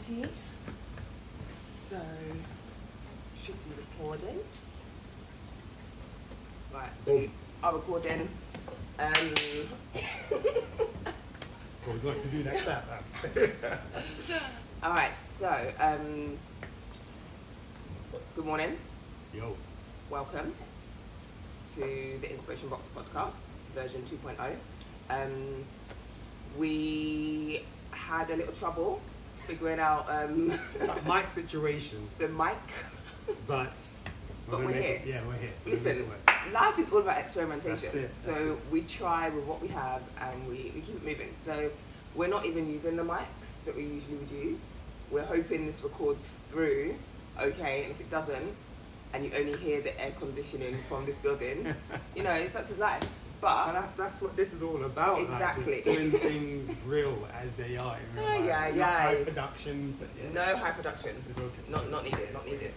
20. So, should be recording. Right, we are recording. Always like to do that. Alright, so, good morning. Yo. Welcome to the Inspiration Box podcast, version 2.0. We had a little trouble figuring out That mic situation. the mic, But we're here. We're here. Listen, life is all about experimentation. That's it. So we try with what we have and we keep it moving. So we're not even using the mics that we usually would use. We're hoping this records through okay, and if it doesn't, and you only hear the air conditioning from this building, you know, it's such as life. But that's what this is all about. Exactly. Like, just doing things real as they are in real life. Yeah. Not high production. But No high production. It's okay. Not needed.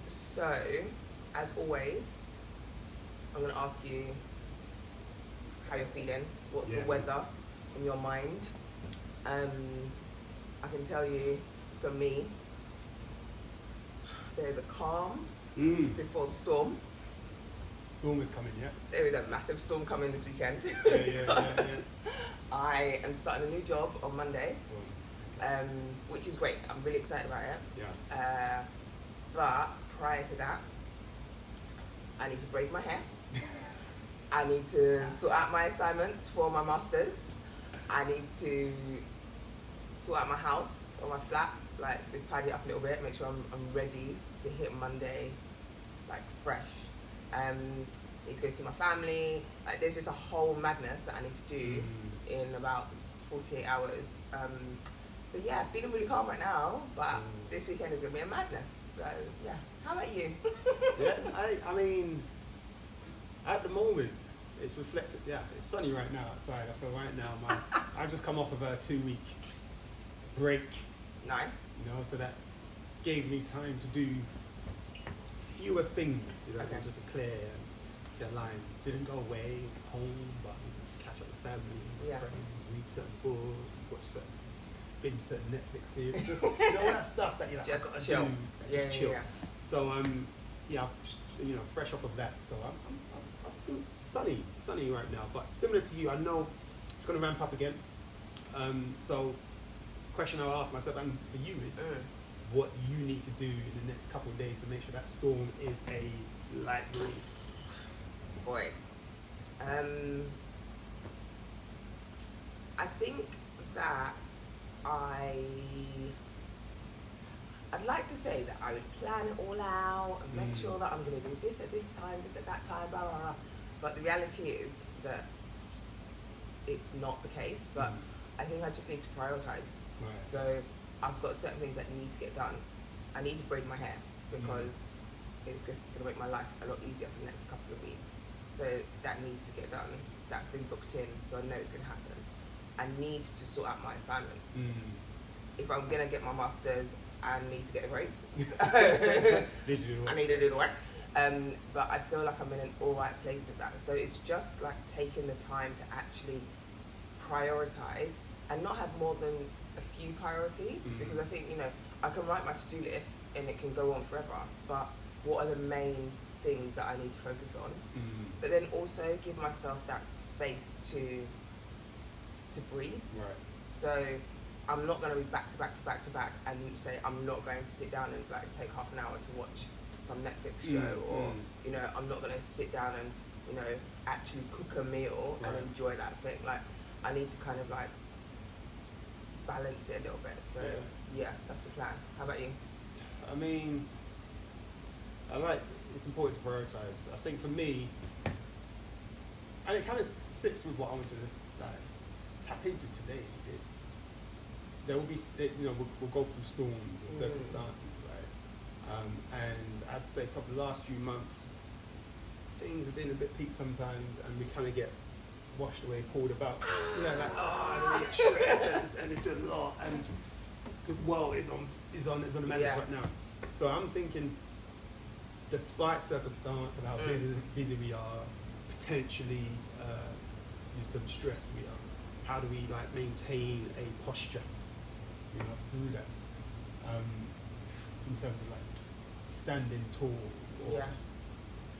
So, as always, I'm going to ask you how you're feeling. What's the weather in your mind? I can tell you, for me, there's a calm before the storm. Storm is coming, yeah? There is a massive storm coming this weekend. Yeah. I am starting a new job on Monday, which is great. I'm really excited about it. Yeah. But prior to that, I need to braid my hair. I need to sort out my assignments for my masters. I need to sort out my house or my flat, like just tidy it up a little bit, make sure I'm ready to hit Monday, like fresh. Need to go see my family. Like there's just a whole madness that I need to do in about 48 hours. So yeah, feeling really calm right now, but this weekend is gonna be a madness. So yeah, how about you? Yeah, I mean, at the moment, it's reflected. Yeah, it's sunny right now outside. I feel right now, I've just come off of a 2-week break. Nice. You know, so that gave me time to do fewer things. You know, Okay. just a clear deadline. Didn't go away. It's home, but catch up with family, friends, read certain books, watch certain binge certain Netflix series. Just you know all that stuff that you like. Just I've got to chill. do. Just chill. Yeah. So you know, fresh off of that. So I feel sunny right now. But similar to you, I know it's going to ramp up again. So the question I'll ask myself and for you is, what you need to do in the next couple of days to make sure that storm is a light breeze? Boy, I think that I'd like to say that I would plan it all out and make sure that I'm going to do this at this time, this at that time, blah, blah, blah. But the reality is that it's not the case, but I think I just need to prioritize. Right. So I've got certain things that need to get done. I need to braid my hair because it's just going to make my life a lot easier for the next couple of weeks. So that needs to get done. That's been booked in, so I know it's going to happen. I need to sort out my assignments. If I'm going to get my master's, I need to get the grades. I need to do the work. But I feel like I'm in an alright place with that. So it's just like taking the time to actually prioritize and not have more than a few priorities, because I think, you know, I can write my to-do list and it can go on forever, but what are the main things that I need to focus on? But then also give myself that space to breathe. Right. So I'm not going to be back to back and say I'm not going to sit down and like take half an hour to watch some Netflix show or you know, I'm not going to sit down and, you know, actually cook a meal and enjoy that thing. Like I need to kind of like balance it a little bit. So yeah, that's the plan. How about you? I mean, it's important to prioritize. I think for me, and it kind of sits with what I want to like tap into today. There will be, you know, we'll go through storms and circumstances, right? And I'd say the last few months, things have been a bit peak sometimes, and we kind of get washed away, pulled about. You know, like I don't get stressed, and it's a lot, and the world is on a madness right now. So I'm thinking, despite circumstance and how busy we are, potentially to the stress we are, how do we like maintain a posture you know, through that. In terms of like standing tall. Or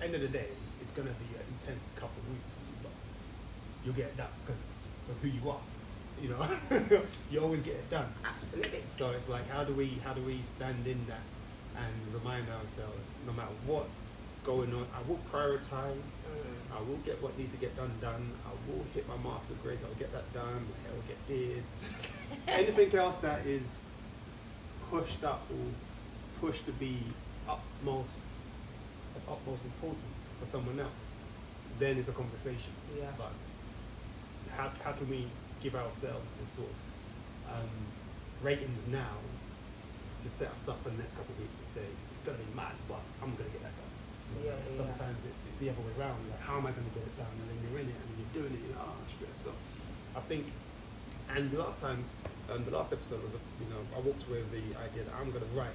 end of the day, it's gonna be an intense couple of weeks, but you'll get it done because of who you are. You know, you always get it done. Absolutely. So it's like, how do we stand in that and remind ourselves, no matter what's going on, I will prioritize. I will get what needs to get done. I will hit my master grades. I'll get that done. My hair will get did. Anything else that is pushed up or pushed to be of utmost importance for someone else, then it's a conversation. Yeah. But how can we give ourselves this sort of ratings now to set us up for the next couple of weeks to say it's going to be mad, but I'm going to get that done. Sometimes it's the other way around. Like, how am I going to get it done? And then you're in it and you're doing it. You're like, oh, stress. So I think, and the last time, the last episode was, I walked away with the idea that I'm going to write,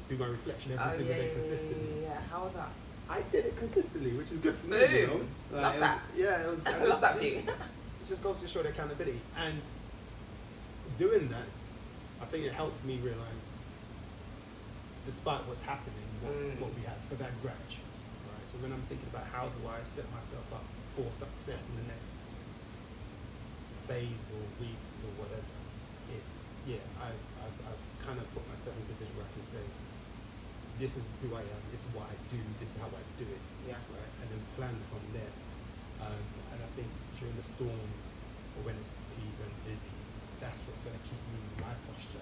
do my reflection every single day consistently. Yeah. How was that? I did it consistently, which is good for me. Boom. Like, Love that. It was. I love that for you. It just goes to show the accountability, and doing that, I think it helps me realize, despite what's happening, what we had for that grudge, right? So when I'm thinking about how do I set myself up for success in the next phase or weeks or whatever, I've kind of put myself in a position where I can say, this is who I am, this is what I do, this is how I do it, right? And then plan from there. And I think during the storms or when it's peak and busy, that's what's going to keep me in my posture.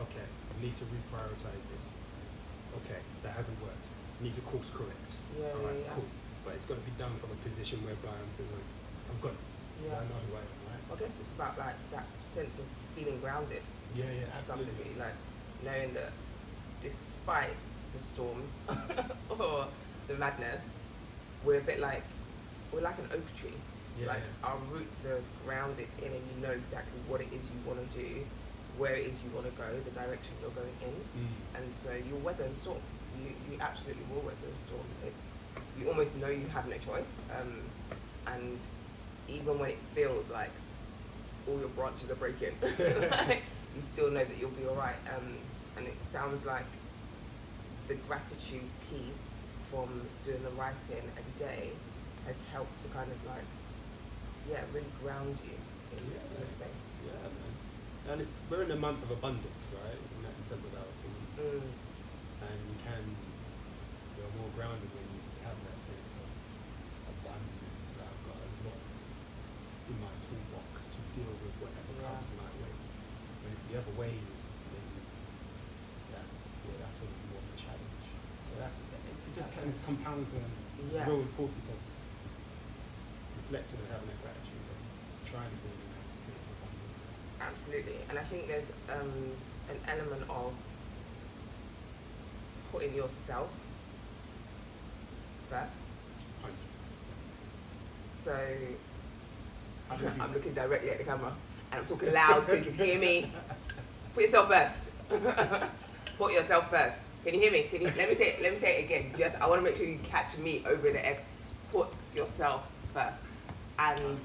Okay, need to reprioritize this. Okay, that hasn't worked. Need to course correct. Cool. But it's got to be done from a position whereby I'm feeling like I've got it. I know who I am, right? I guess it's about like that sense of feeling grounded. Absolutely. Something, like knowing that despite the storms or the madness, we're a bit like, we're like an oak tree. Our roots are grounded in, and you know exactly what it is you want to do, where it is you want to go, the direction you're going in, and so you'll weather the storm. You absolutely will weather the storm. You almost know you have no choice, and even when it feels like all your branches are breaking, you still know that you'll be all right. And it sounds like the gratitude piece from doing the writing every day has helped to kind of like, really ground you in the space. Yeah, man. And we're in a month of abundance, right? In terms of our food. And you can feel more grounded when you have that sense of abundance. That I've got a lot in my toolbox to deal with whatever comes my way. When it's the other way, then that's when it's more of a challenge. So it just kind of compounds the real importance of reflecting and having that gratitude and trying to be in that state of abundance. Absolutely. And I think there's an element of putting yourself first. 100%. So I'm looking directly at the camera and I'm talking loud so you can hear me. Put yourself first. Put yourself first. Can you hear me? Let me say it again. I want to make sure you catch me over the egg. Put yourself first. And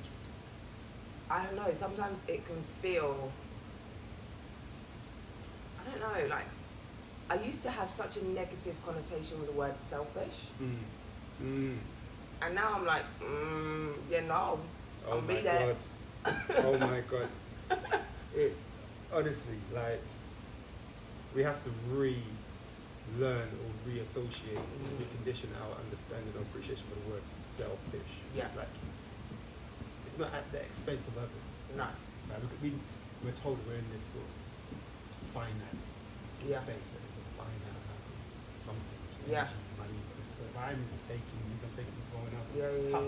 I don't know, sometimes it can feel, I don't know, like, I used to have such a negative connotation with the word selfish. And now I'm like, no, I'll be there. Oh my God. It's honestly like, we have to relearn or reassociate, recondition our understanding or appreciation for the word selfish. It's like, it's not at the expense of others. No. Like, we're told we're in this sort of finite space, and it's a finite amount of something, energy, money. So if I'm taking from someone else's cup,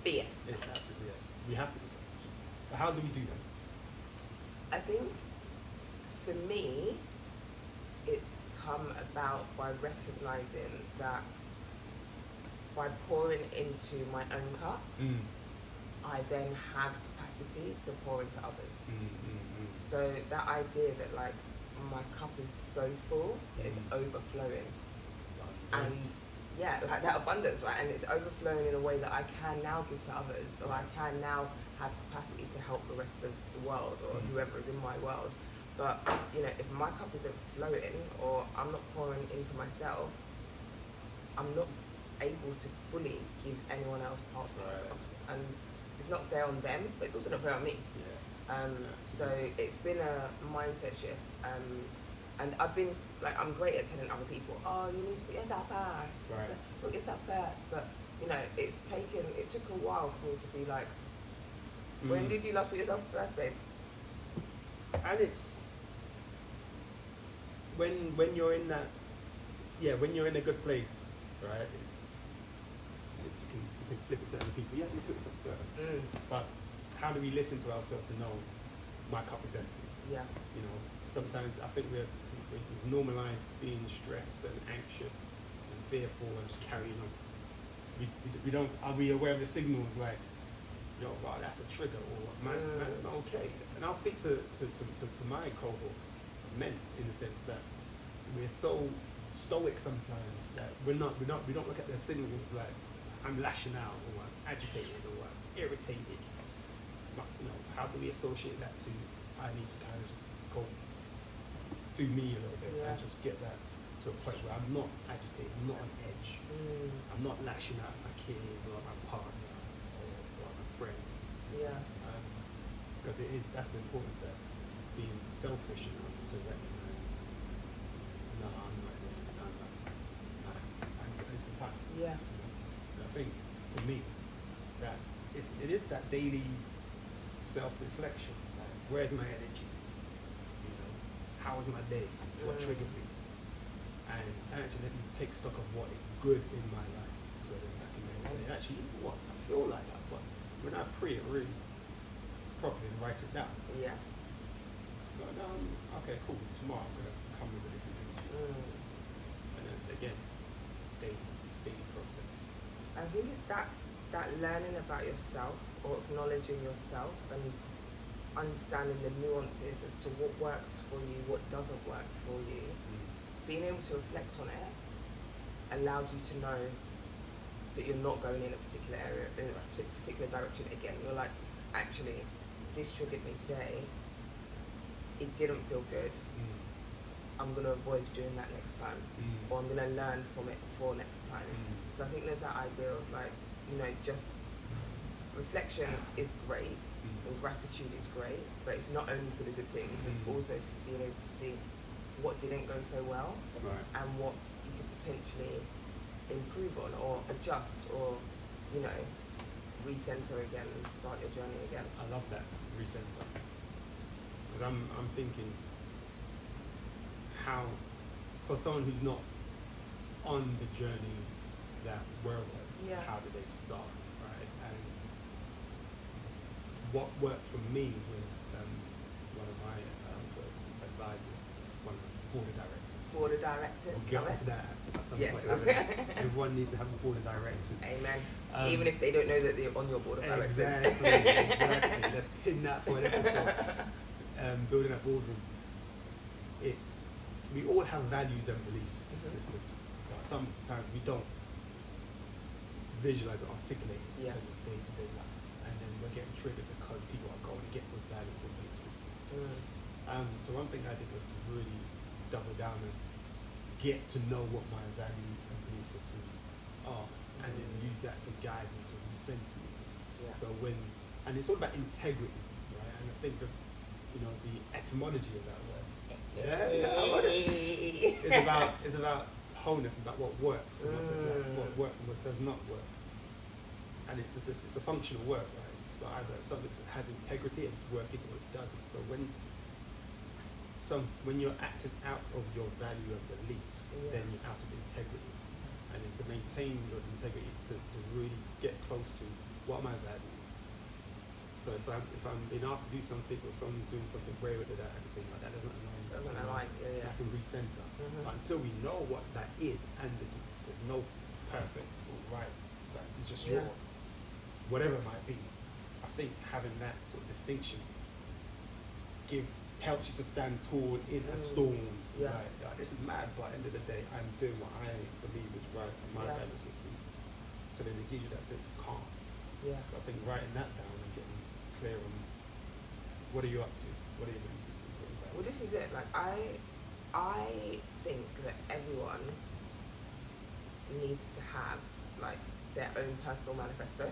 BS. It's absolutely yes. We have to be selfish. But how do we do that? I think for me, it's come about by recognizing that by pouring into my own cup, I then have capacity to pour into others. So that idea that like my cup is so full, it's overflowing. And like that abundance, right? And it's overflowing in a way that I can now give to others, or I can now have capacity to help the rest of the world, or whoever is in my world. But, you know, if my cup isn't flowing, or I'm not pouring into myself, I'm not able to fully give anyone else parts of myself. And it's not fair on them, but it's also not fair on me. So it's been a mindset shift. And I've been, like, I'm great at telling other people, oh, you need to put yourself first. Put yourself first. But, you know, it took a while for me to be like, when did you last put yourself first, babe? And it's, when you're in that, when you're in a good place, right, it's you can flip it to other people. Yeah, you put yourself first. But how do we listen to ourselves to know my cup is empty? Yeah. You know, sometimes I think we've normalised being stressed and anxious and fearful and just carrying on. We don't, are we aware of the signals like, yo, wow, that's a trigger, or man's not okay? And I'll speak to my cohort of men in the sense that we're so stoic sometimes that we don't look at the signals like I'm lashing out, or I'm agitated, or I'm irritated. But, you know, how do we associate that to I need to kind of just go do me a little bit and just get that to a point where I'm not agitated, I'm not on edge, I'm not lashing out at my kids or my partner or my friends. Because that's the importance of being selfish enough to recognize, no, I'm not in this, I'm getting some time. And I think for me that it is that daily self-reflection. Like, where's my energy? You know, how was my day? What triggered me? And actually let me take stock of what is good in my life, so that I can then say, actually, you know what, I feel like that, but when I pray it really properly and write it down. But, okay, cool. Tomorrow I'm gonna come with a different energy. And then again, daily process. I think it's that learning about yourself, or acknowledging yourself, and understanding the nuances as to what works for you, what doesn't work for you. Being able to reflect on it allows you to know that you're not going in a particular area, in a particular direction again. You're like, actually, this triggered me today. It didn't feel good. I'm going to avoid doing that next time, or I'm going to learn from it for next time. So I think there's that idea of, like, you know, just reflection is great, and gratitude is great, but it's not only for the good things, it's also being able to see what didn't go so well, and what you could potentially improve on, or adjust, or, you know, recenter again and start your journey again. I love that, recenter. Because I'm thinking, how, for someone who's not on the journey that we're on, how do they start, right? And what worked for me is when one of my advisors, one of the board of directors. We'll get onto that at some point. Everyone needs to have a board of directors. Amen. Even if they don't know that they're on your board of directors. Exactly. Let's pin that for an episode. Building a boardroom. We all have values and beliefs systems. But sometimes we don't visualize or articulate it in the day-to-day life. And then we're getting triggered because people are going against those values and belief systems. So one thing I did was to really double down and get to know what my value and belief systems are, and then use that to guide me, to recenter me. So and it's all about integrity, right? And I think that, you know, the etymology of that word is about wholeness, about what works and what works and what does not work. And it's a functional word, right? So either something that has integrity and it's working, or it doesn't. So when you're acting out of your value and beliefs, then you're out of integrity. And then to maintain your integrity is to really get close to what are my values. So if I'm being asked to do something, or someone's doing something way with that, I can say, no, that doesn't align. I can recenter. But until we know what that is, and there's no perfect or right, but it's just yours, whatever it might be, I think having that sort of distinction gives helps you to stand tall in a storm. Yeah. Like, this is mad, but at the end of the day, I'm doing what I believe is right and my value systems. So then it gives you that sense of calm. Yeah. So I think writing that down and getting clear on what are you up to, what are your value systems, what are your Well, values. this is it. Like, I think that everyone needs to have like their own personal manifesto.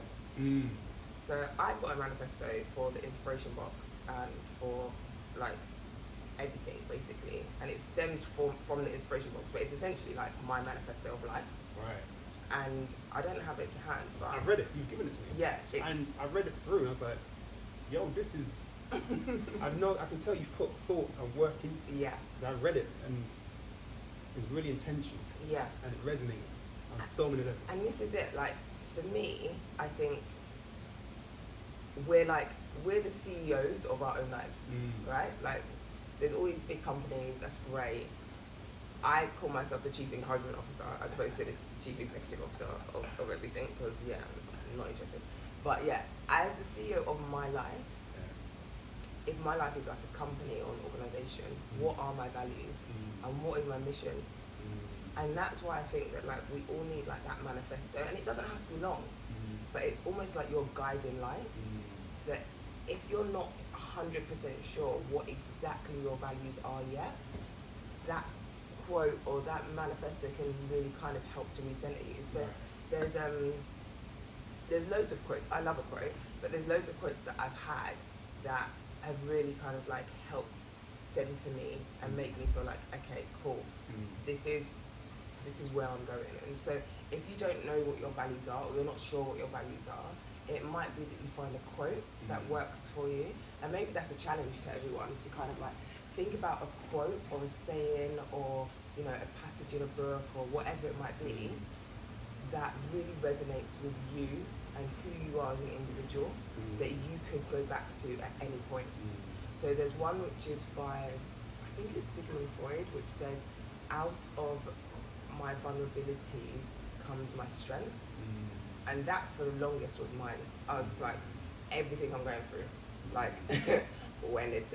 So I've got a manifesto for the inspiration box and for like everything basically, and it stems from the inspiration box, but it's essentially like my manifesto of life. Right. And I don't have it to hand, but I've read it. You've given it to me. Yeah. And I've read it through, and I was like, yo, this is. I can tell you've put thought and work into it. Yeah. I read it, and it's really intentional, Yeah. and it resonates on so many levels. And this is it. Like for me, I think we're the CEOs of our own lives, right? Like, there's all these big companies. That's great. I call myself the chief encouragement officer as opposed to the chief executive officer of everything, because I'm not interested. But yeah, as the CEO of my life, if my life is like a company or an organization, what are my values and what is my mission? And that's why I think that like we all need like that manifesto, and it doesn't have to be long, but it's almost like your guiding light. That if you're not 100% sure what exactly your values are yet, that quote or that manifesto can really kind of help to recenter you. So there's loads of quotes. I love a quote, but there's loads of quotes that I've had that have really kind of like helped center me and make me feel like, okay, cool, this is where I'm going. And so if you don't know what your values are, or you're not sure what your values are, it might be that you find a quote that works for you. And maybe that's a challenge to everyone, to kind of like think about a quote or a saying or, you know, a passage in a book or whatever it might be that really resonates with you and who you are as an individual, that you could go back to at any point. So there's one which is by, I think it's Sigmund Freud, which says, out of my vulnerabilities comes my strength. And that for the longest was mine. I was like, everything I'm going through, like when it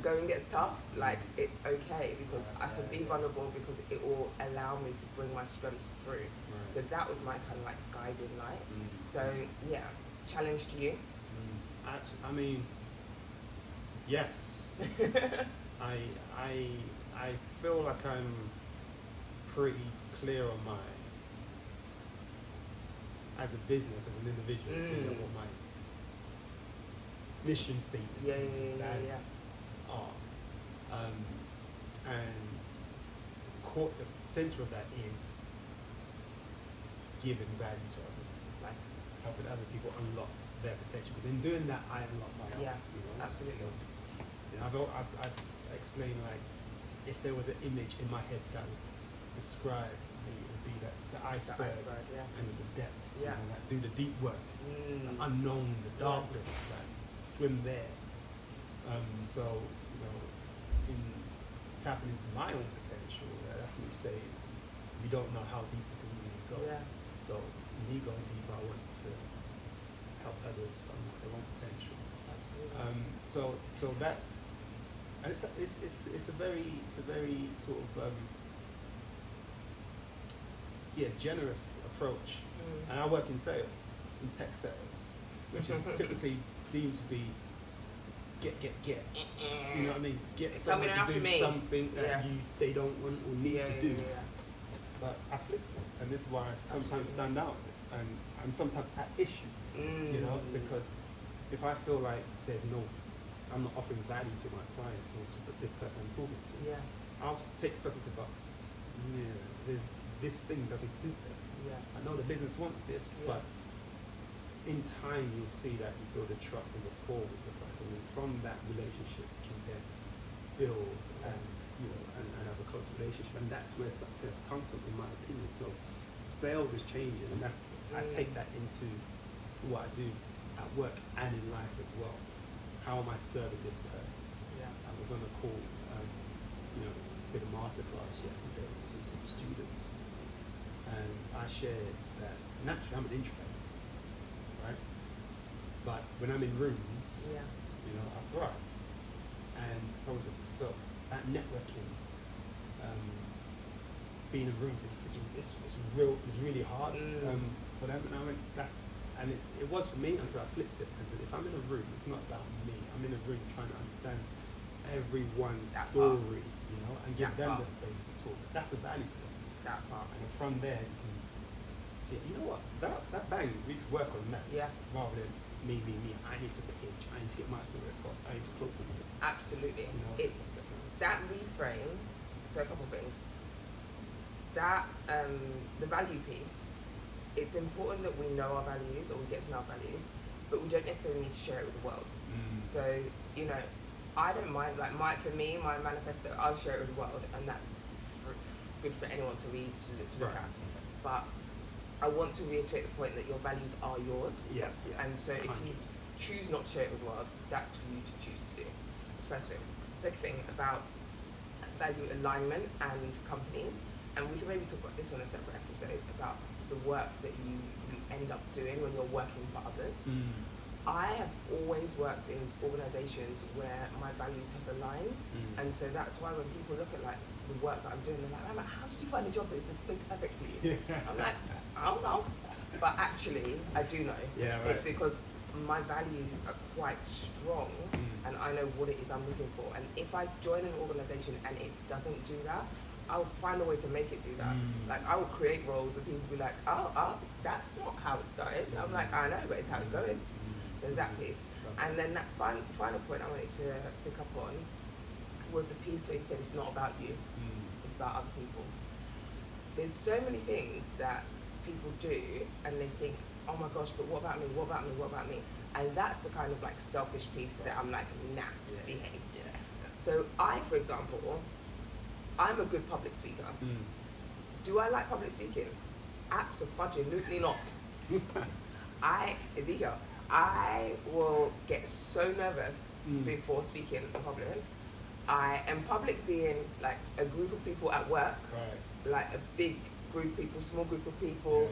going gets tough, like it's okay, because I can be vulnerable, because it will allow me to bring my strengths through. So that was my kind of like guiding light. So yeah, challenge to you. I mean, yes. I feel like I'm pretty clear on my, as a business, as an individual, seeing what my mission statement are. And the center of that is giving value to others. Nice. Helping other people unlock their potential. Because in doing that, I unlock my own. Yeah, you know? absolutely. You know, I've explained, like, if there was an image in my head that would describe me, it would be the iceberg, and the depth. Yeah. You know, like, do the deep work, the unknown, the darkness, like, swim there. So, you know, in tapping into my own potential, that's me saying, we don't know how deep we can really go. Yeah. So, me going deep, I want to help others unlock their own potential. Absolutely. So that's, and it's a very sort of generous approach. And I work in sales, in tech sales, which is typically deemed to be get. You know what I mean? Get someone to do something that they don't want or need to do. But I flipped it, and this is why I sometimes stand out, and I'm sometimes at issue. You know, because if I feel like I'm not offering value to my clients or to this person I'm talking to, I'll take stock and say, but this thing doesn't suit them. I know the business wants this, but in time you'll see that you build a trust and rapport with the person, and from that relationship you can then build and have a close relationship, and that's where success comes from, in my opinion. So sales is changing, and that's I take that into what I do at work and in life as well. How am I serving this person? I was on a call, did a masterclass yesterday with some students, and I shared that naturally I'm an introvert, right? But when I'm in rooms, I thrive. and so that networking, being in rooms it's really hard for them, and I went that, and it was for me until I flipped it and said, if I'm in a room, it's not about me. I'm in a room trying to understand everyone's story, you know, and give them the space to talk. That's a value to them. That part. And from there you can see, you know what, that bangs, we could work on that. Yeah. Rather than me. I need to pitch, I need to get my story across, I need to close something. Absolutely. You know, it's that reframe. So a couple of things. That the value piece. It's important that we know our values, or we get to know our values, but we don't necessarily need to share it with the world. So you know, I don't mind. Like for me, my manifesto, I'll share it with the world, and that's good for anyone to read, to look at. But I want to reiterate the point that your values are yours. Yeah. And so if you choose not to share it with the world, that's for you to choose to do. That's the first thing. Second thing, about value alignment and companies, and we can maybe talk about this on a separate episode, about the work that you end up doing when you're working for others. I have always worked in organisations where my values have aligned, and so that's why when people look at like the work that I'm doing, they're like, how did you find a job that is so perfect for you? I'm like, I don't know, but actually I do know. Yeah, right. It's because my values are quite strong, and I know what it is I'm looking for. And if I join an organisation and it doesn't do that, I'll find a way to make it do that. Like I will create roles and people will be like, oh, that's not how it started. And I'm like, I know, but it's how it's going. There's that piece. And then that final point I wanted to pick up on was the piece where you said it's not about you, it's about other people. There's so many things that people do and they think, oh my gosh, but what about me, what about me, what about me? And that's the kind of like selfish piece that I'm like, nah, behave. So I, for example, I'm a good public speaker. Do I like public speaking? Absolutely not. Ezekiel, I will get so nervous before speaking in public. And public being like a group of people at work, like a big group of people, small group of people,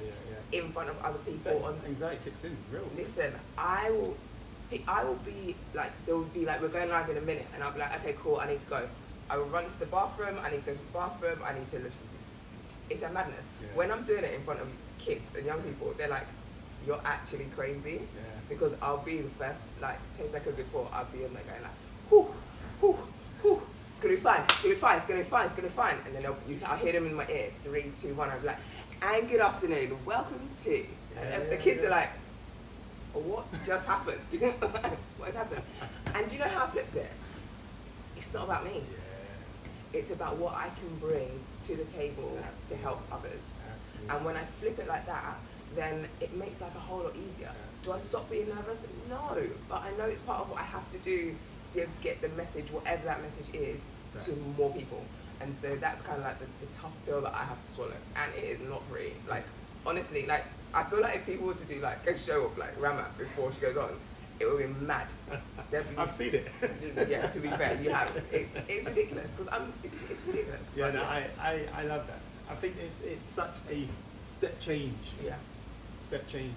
in front of other people. Anxiety kicks in, real. Listen, I will be like, there will be like, we're going live in a minute, and I'll be like, okay, cool, I need to go. I will run to the bathroom, I need to go to the bathroom, I need to lift. It's a madness. When I'm doing it in front of kids and young people, they're like, you're actually crazy. Because I'll be the first, like 10 seconds before, I'll be in there going like, whoo, whoo, whoo, it's gonna be fine, it's gonna be fine, it's gonna be fine, it's gonna be fine. And then I'll hear them in my ear, 3, 2, 1, I'll be like, and good afternoon, welcome to. And the kids are like, what just happened? What has happened? And do you know how I flipped it? It's not about me. It's about what I can bring to the table to help others. And when I flip it like that, then it makes life a whole lot easier. Do I stop being nervous? No, but I know it's part of what I have to do to be able to get the message, whatever that message is, to more people. And so that's kind of like the tough pill that I have to swallow. And it is not free. Like, honestly, like, I feel like if people were to do like a show of like Ramat before she goes on, it would be mad. I've seen it. Yeah, to be fair, you have. It's ridiculous, because it's ridiculous. Yeah, no, I love that. I think it's such a step change. Yeah. Step change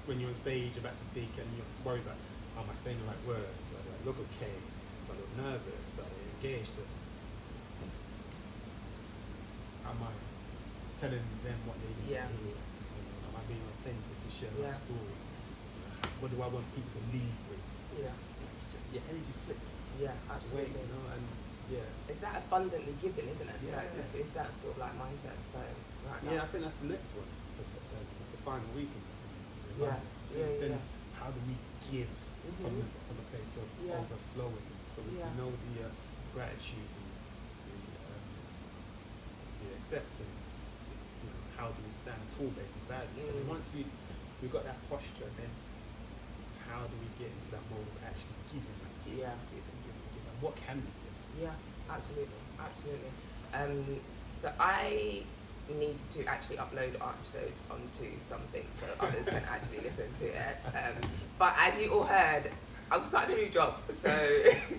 when you're on stage about to speak and you're worried about, am I saying the right words? Do I look okay? Do I look nervous? Do I engaged? Am I telling them what they need to hear? Am I being authentic to share my story? What do I want people to leave with? It's just your energy flips. Yeah, absolutely. You know, and it's that abundantly giving, isn't it? Yeah, like, it's that sort of like mindset. So I think that's the next one. It's the final week. How do we give from a place of overflowing? So we know the gratitude, the acceptance. You know, how do we stand tall based on values? And then once we've got that posture, then how do we get into that mode of actually giving? And what can we give? Yeah, absolutely. So I need to actually upload our episodes onto something so others can actually listen to it. But as you all heard, I'm starting a new job, so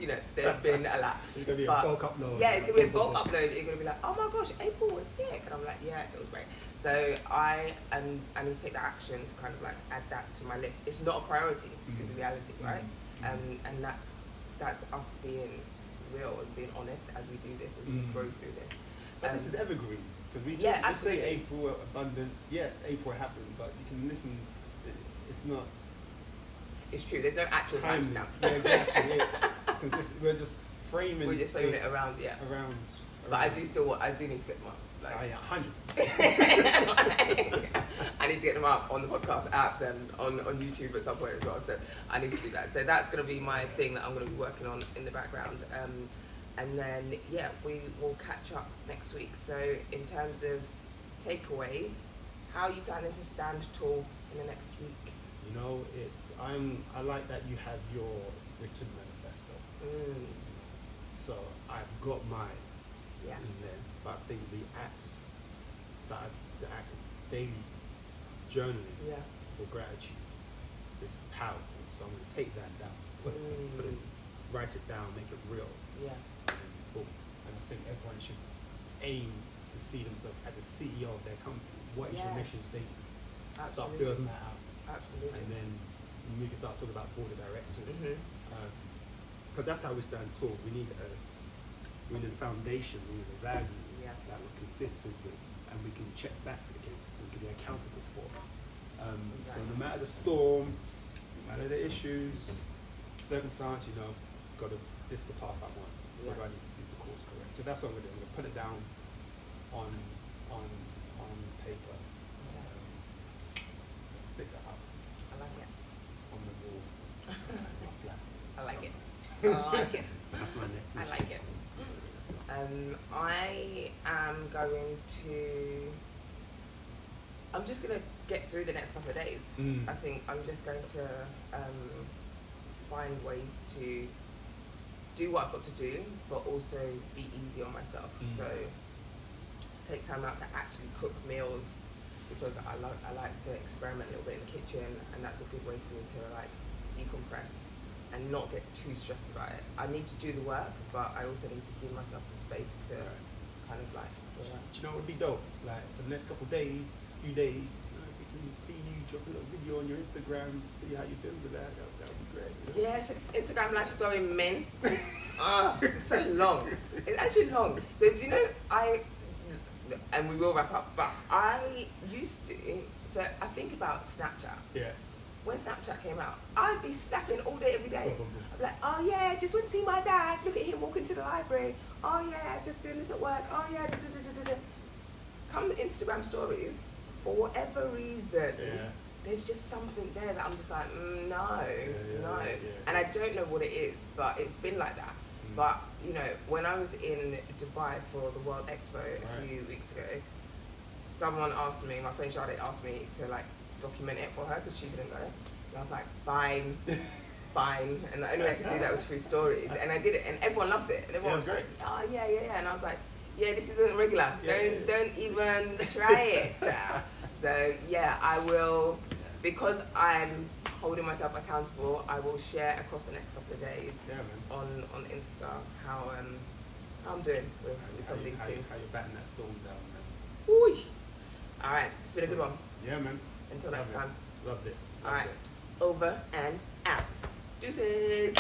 you know there's been a lot. So it's gonna be a bulk upload. Yeah, it's gonna be a bulk upload. You're gonna be like, oh my gosh, April was sick, and I'm like, yeah, it was great. So I need to take the action to kind of like add that to my list. It's not a priority, is the reality, right? And that's that's us being real and being honest as we do this, as we grow through this. But this is evergreen. Because we Yeah, say absolutely. April abundance. Yes, April happened, but you can listen. It's not It's true. There's no actual timely. timestamp. Yeah, exactly. Because we're just framing. We're just framing it around, yeah. Around. But I do need to get them up. Like, yeah, hundreds. I need to get them up on the podcast apps and on YouTube at some point as well. So I need to do that. So that's going to be my thing that I'm going to be working on in the background. And then, yeah, we will catch up next week. So in terms of takeaways, how are you planning to stand tall in the next week? You know, I like that you have your written manifesto. So I've got mine in there, but I think the act of daily journaling for gratitude is powerful. So I'm going to take that down, put it, write it down, make it real. Yeah. And boom. And I think everyone should aim to see themselves as a CEO of their company. What is your mission statement? Absolutely. Start building that out. Absolutely. And then we can start talking about board of directors. Because that's how we stand tall. We need a foundation, we need a value that we're consistent with, and we can check back against, and can be accountable for. So no matter the storm, no matter the issues, circumstance, this is the path I want. What do I need to do to course correct? So that's what I'm going to do. I'm going to put it down on paper. Stick that up. I like it. On the wall. My flat. I like it. I like it. That's my next mission. I like it. I am going to. I'm just going to get through the next couple of days. I think I'm just going to find ways to do what I've got to do, but also be easy on myself. So take time out to actually cook meals, because I like to experiment a little bit in the kitchen, and that's a good way for me to like decompress and not get too stressed about it. I need to do the work, but I also need to give myself the space to kind of like relax. Do you know what would be dope? Like for the next couple of days, few days, if we can see you drop a little video on your Instagram to see how you do with that would be great. Yes, Instagram life story men. It's so long. It's actually long. So do you know, and we will wrap up, but I used to, so I think about Snapchat. Yeah. When Snapchat came out, I'd be snapping all day, every day. I'd be like, oh yeah, just went to see my dad. Look at him walking to the library. Oh yeah, just doing this at work. Oh yeah, Come Instagram stories, for whatever reason, there's just something there that I'm just like, no. And I don't know what it is, but it's been like that. But, when I was in Dubai for the World Expo a few weeks ago, someone asked me, my friend Charlotte asked me to like document it for her because she couldn't go. And I was like, fine. And the only way I could do that was through stories. And I did it, and everyone loved it. And everyone was like, oh yeah. And I was like, yeah, this isn't regular. Don't even try it. So yeah, I will, because I'm holding myself accountable, I will share across the next couple of days on Insta how I'm doing with some of these things. How you're batting that storm down, man. Ooh. All right, it's been a good one. Yeah, man. Until next time. Loved it. All right, over and out. Deuces.